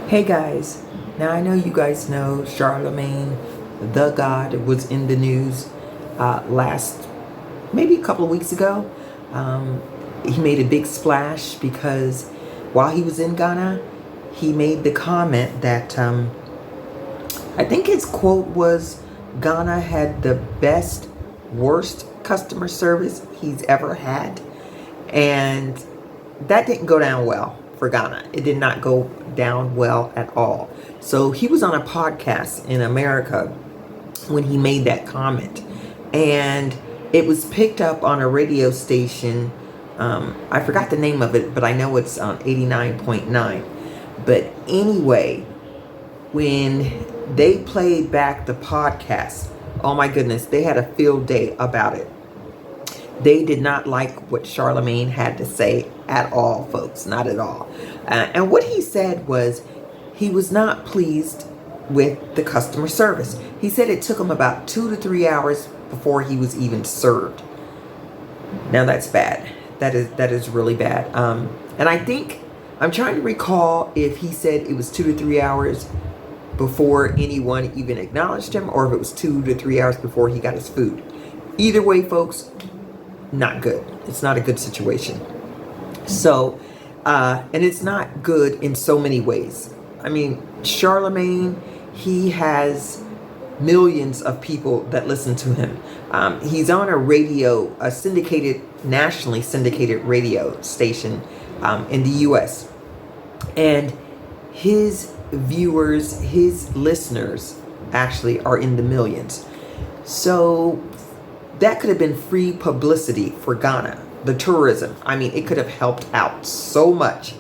Hey guys, now I know you guys know Charlamagne, the God, was in the news maybe a couple of weeks ago. He made a big splash because while he was in Ghana, he made the comment that I think his quote was Ghana had the worst customer service he's ever had. And that didn't go down well for Ghana. It did not go down well at all. So he was on a podcast in America when he made that comment. And it was picked up on a radio station. I forgot the name of it, but I know it's on 89.9. But anyway, when they played back the podcast, oh my goodness, they had a field day about it. They did not like what Charlamagne had to say at all, folks. Not at all. And what he said was he was not pleased with the customer service. He said it took him about 2 to 3 hours before he was even served. Now that's bad. That is really bad. And I think I'm trying to recall if he said it was 2 to 3 hours before anyone even acknowledged him, or if it was 2 to 3 hours before he got his food. Either way, folks, not good. It's not a good situation. So, and it's not good in so many ways. I mean, Charlamagne, he has millions of people that listen to him. He's on a nationally syndicated radio station in the U.S. And his viewers, his listeners actually are in the millions. So that could have been free publicity for Ghana. The tourism, I mean, it could have helped out so much.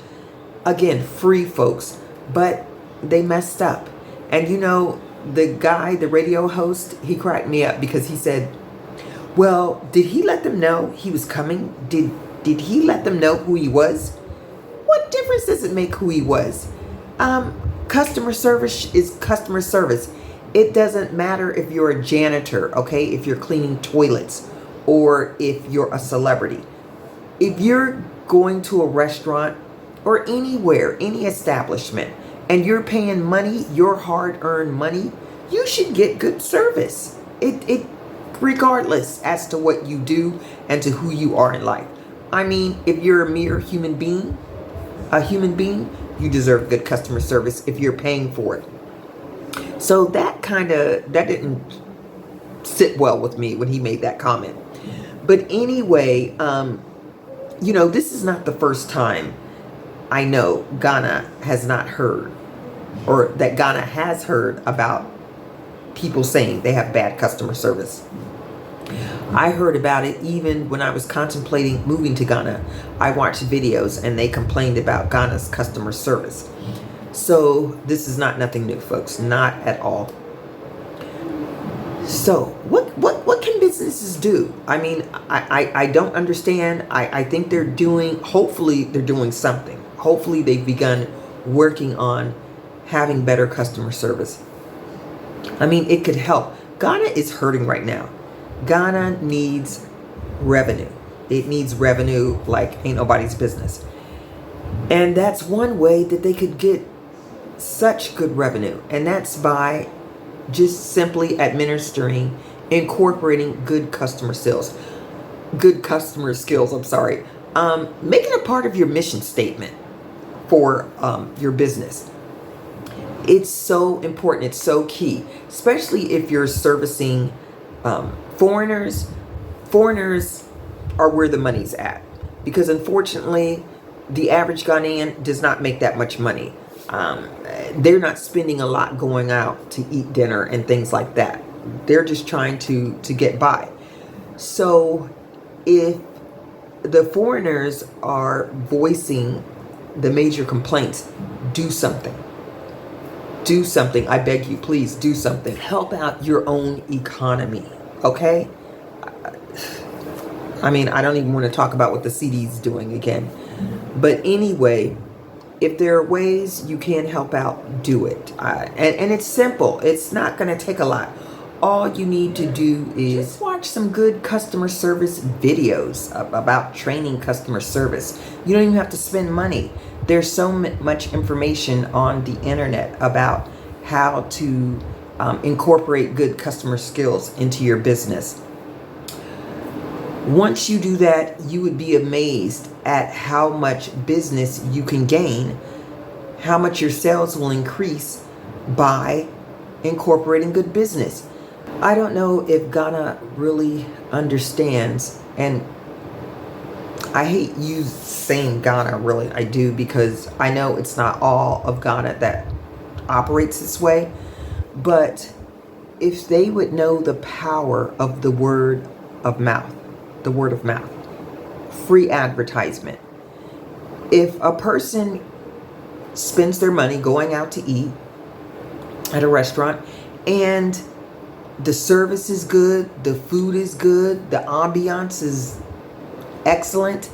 Again, free, folks, but they messed up. And you know, the guy, the radio host, he cracked me up because he said, well, did he let them know he was coming? Did he let them know who he was? What difference does it make who he was? Customer service is customer service. It doesn't matter if you're a janitor, okay? If you're cleaning toilets or if you're a celebrity. If you're going to a restaurant or anywhere, any establishment, and you're paying money, your hard-earned money, you should get good service. It regardless as to what you do and to who you are in life. I mean, if you're a mere human being, you deserve good customer service if you're paying for it. So that didn't sit well with me when he made that comment. But anyway, this is not the first time I know Ghana has not heard, or that Ghana has heard about people saying they have bad customer service. I heard about it even when I was contemplating moving to Ghana. I watched videos and they complained about Ghana's customer service. So this is nothing new, folks. Not at all. So what can businesses do? I mean, I don't understand. I think hopefully they're doing something. Hopefully they've begun working on having better customer service. I mean, it could help. Ghana is hurting right now. Ghana needs revenue. It needs revenue like ain't nobody's business. And that's one way that they could get such good revenue. And that's by just simply incorporating good customer skills. Make it a part of your mission statement for your business. It's so important. It's so key, especially if you're servicing foreigners. Foreigners are where the money's at, because unfortunately, the average Ghanaian does not make that much money. They're not spending a lot going out to eat dinner and things like that. They're just trying to get by. So if the foreigners are voicing the major complaints, do something. Do something. I beg you, please do something. Help out your own economy, okay? I mean, I don't even want to talk about what the CD's doing again. But anyway, if there are ways you can help out, do it. And it's simple. It's not going to take a lot. all you need to do is just watch some good customer service videos about training customer service. You don't even have to spend money. There's so much information on the internet about how to incorporate good customer skills into your business. Once you do that, you would be amazed at how much business you can gain, how much your sales will increase by incorporating good business. I don't know if Ghana really understands, and I hate you saying Ghana, really, I do, because I know it's not all of Ghana that operates this way, but if they would know the power of the word of mouth, free advertisement. If a person spends their money going out to eat at a restaurant and the service is good, the food is good, the ambiance is excellent,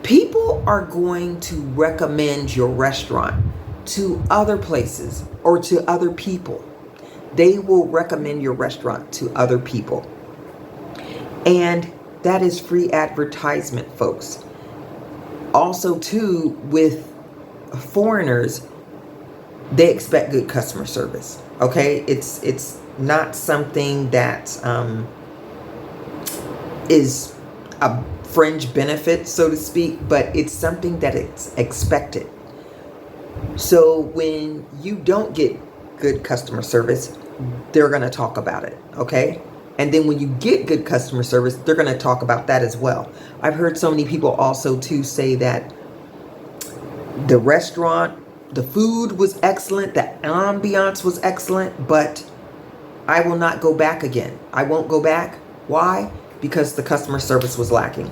people are going to recommend your restaurant to other places or to other people. They will recommend your restaurant to other people. And that is free advertisement, folks. Also, too, with foreigners, they expect good customer service. Okay, it's not something that is a fringe benefit, so to speak, but it's something that it's expected. So when you don't get good customer service, they're going to talk about it. Okay. And then when you get good customer service, they're going to talk about that as well. I've heard so many people also too say that the restaurant, the food was excellent, the ambiance was excellent, but I will not go back again. I won't go back. Why? Because the customer service was lacking.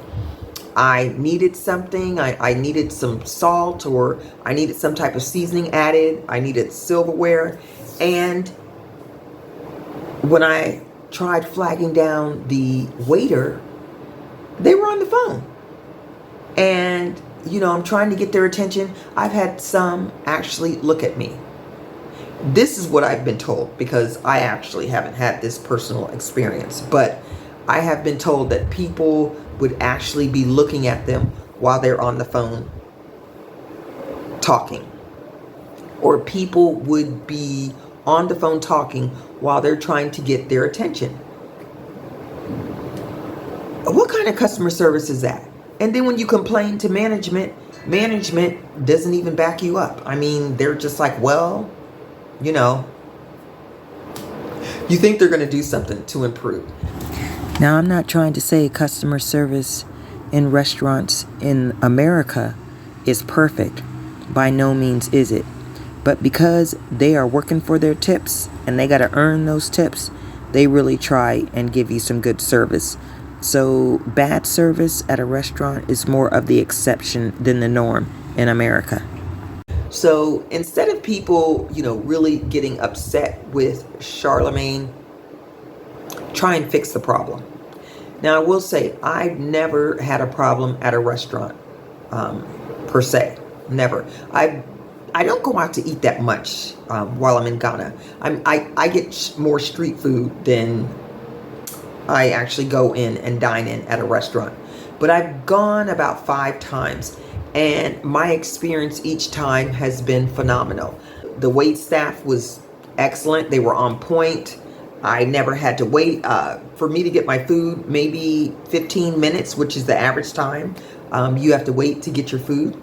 I needed something. I needed some salt, or I needed some type of seasoning added. I needed silverware. And when I tried flagging down the waiter, they were on the phone. And, I'm trying to get their attention. I've had some actually look at me. This is what I've been told, because I actually haven't had this personal experience, but I have been told that people would actually be looking at them while they're on the phone talking. Or people would be on the phone talking while they're trying to get their attention. What kind of customer service is that? And then when you complain to management doesn't even back you up. I mean, they're just like, well, you think they're going to do something to improve. Now, I'm not trying to say customer service in restaurants in America is perfect. By no means is it. But because they are working for their tips and they got to earn those tips, they really try and give you some good service. So bad service at a restaurant is more of the exception than the norm in America. So instead of people, really getting upset with Charlamagne, try and fix the problem. Now, I will say I've never had a problem at a restaurant, per se. Never. I don't go out to eat that much while I'm in Ghana. I get more street food than I actually go in and dine in at a restaurant. But I've gone about 5 times, and my experience each time has been phenomenal. The wait staff was excellent. They were on point. I never had to wait. For me to get my food, maybe 15 minutes, which is the average time. You have to wait to get your food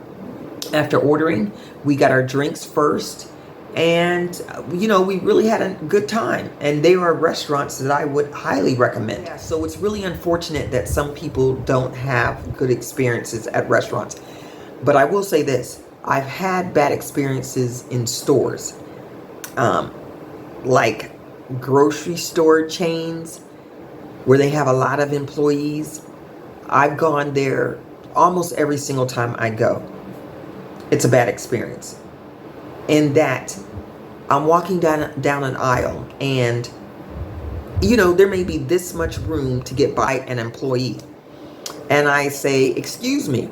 after ordering. We got our drinks first. And, we really had a good time. And they are restaurants that I would highly recommend. Yeah, so it's really unfortunate that some people don't have good experiences at restaurants. But I will say this. I've had bad experiences in stores. Like grocery store chains where they have a lot of employees. I've gone there almost every single time I go. It's a bad experience. In that I'm walking down an aisle and, there may be this much room to get by an employee. And I say, excuse me.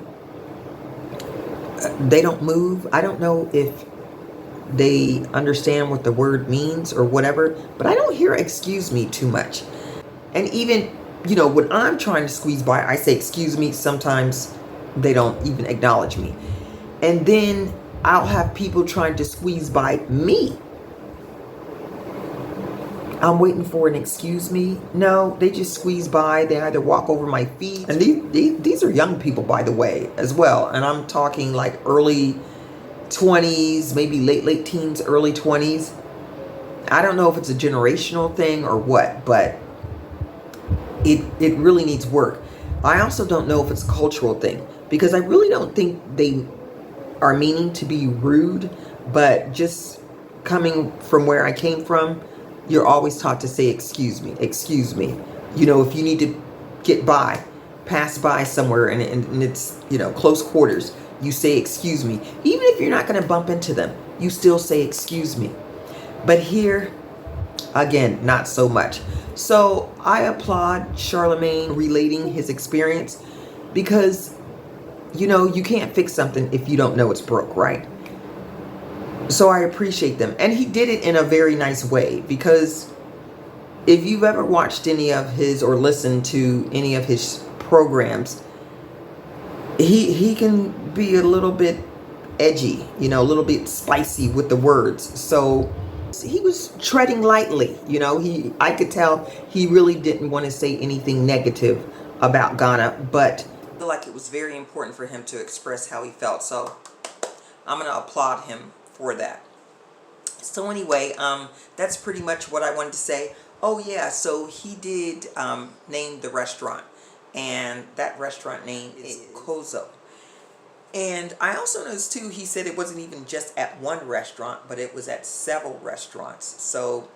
They don't move. I don't know if they understand what the word means or whatever, but I don't hear excuse me too much. And even, when I'm trying to squeeze by, I say excuse me. Sometimes they don't even acknowledge me. And then I'll have people trying to squeeze by me. I'm waiting for an excuse me. No, they just squeeze by. They either walk over my feet. And these are young people, by the way, as well. And I'm talking like early 20s, maybe late teens, early 20s. I don't know if it's a generational thing or what, but it really needs work. I also don't know if it's a cultural thing, because I really don't think they are meaning to be rude, but just coming from where I came from, you're always taught to say excuse me, excuse me. If you need to get by, pass by somewhere, and it's, close quarters, you say excuse me. Even if you're not going to bump into them, you still say excuse me. But here, again, not so much. So I applaud Charlamagne relating his experience, because you can't fix something if you don't know it's broke, right? So I appreciate them. And he did it in a very nice way, because if you've ever watched any of his or listened to any of his programs, he can be a little bit edgy, a little bit spicy with the words. So he was treading lightly, I could tell he really didn't want to say anything negative about Ghana, but I feel like it was very important for him to express how he felt. So I'm going to applaud him for that. So anyway, that's pretty much what I wanted to say. Oh yeah, so he did name the restaurant, and that restaurant name is Kozo. And I also noticed too, he said it wasn't even just at one restaurant, but it was at several restaurants. So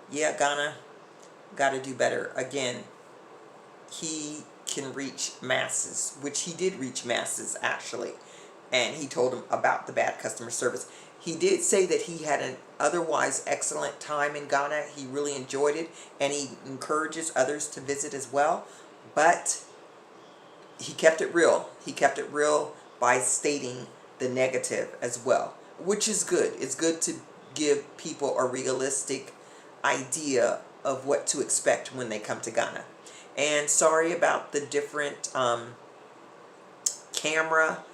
yeah, Ghana got to do better. Again, he can reach masses, which he did reach masses actually. And he told them about the bad customer service. He did say that he had an otherwise excellent time in Ghana. He really enjoyed it, and he encourages others to visit as well. But he kept it real. He kept it real by stating the negative as well, which is good. It's good to give people a realistic idea of what to expect when they come to Ghana. And sorry about the different camera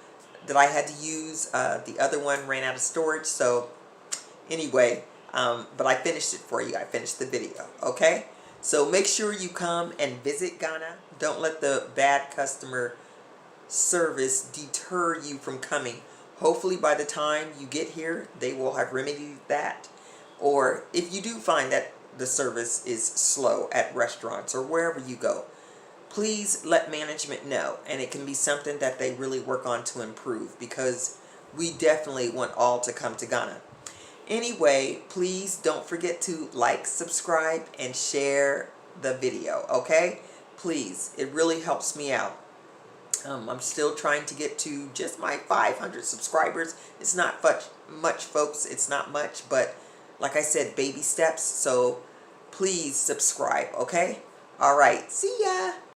that I had to use. The other one ran out of storage. So anyway, but I finished it for you. I finished the video. Okay? So make sure you come and visit Ghana. Don't let the bad customer service deter you from coming. Hopefully by the time you get here, they will have remedied that. Or if you do find that the service is slow at restaurants or wherever you go, please let management know, and it can be something that they really work on to improve, because we definitely want all to come to Ghana. Anyway, please don't forget to like, subscribe, and share the video, okay? Please, it really helps me out. I'm still trying to get to just my 500 subscribers. It's not much, folks. It's not much, but like I said, baby steps. So please subscribe, okay? All right, see ya.